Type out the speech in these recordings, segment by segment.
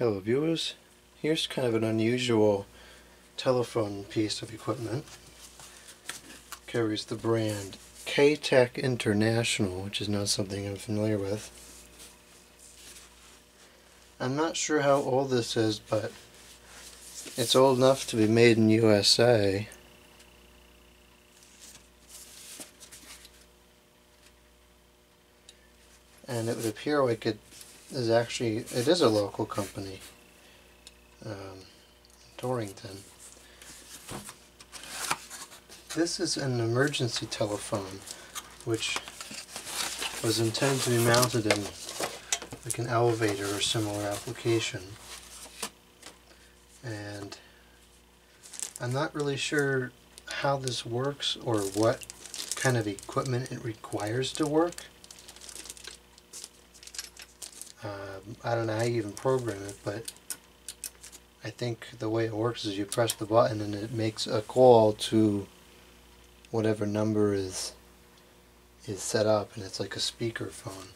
Hello viewers, here's kind of an unusual telephone piece of equipment. Carries the brand K-Tech International, which is not something I'm familiar with. I'm not sure how old this is, but it's old enough to be made in USA. And it would appear like it is a local company, Torrington. This is an emergency telephone, which was intended to be mounted in like an elevator or similar application. And I'm not really sure how this works or what kind of equipment it requires to work. I don't know how you even program it, but I think the way it works is you press the button and it makes a call to whatever number is set up, and it's like a speaker phone.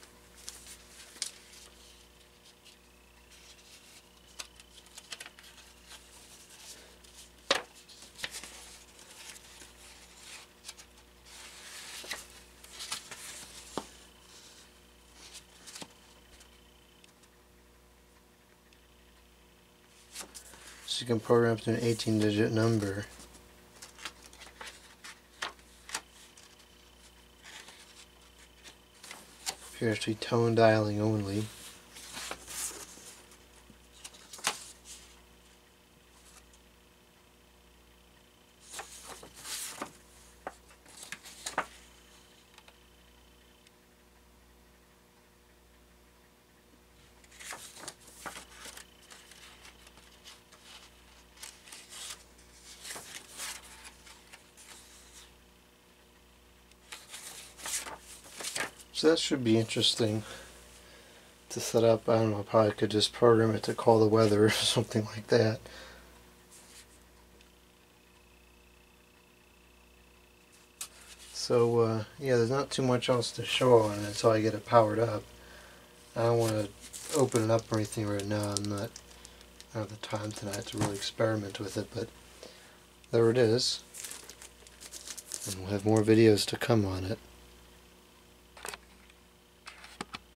So you can program up to an 18-digit number. Appears to be tone dialing only. So that should be interesting to set up. I don't know, probably could just program it to call the weather or something like that. So yeah, there's not too much else to show on it until I get it powered up. I don't want to open it up or anything right now. I don't have the time tonight to really experiment with it, but there it is. And we'll have more videos to come on it.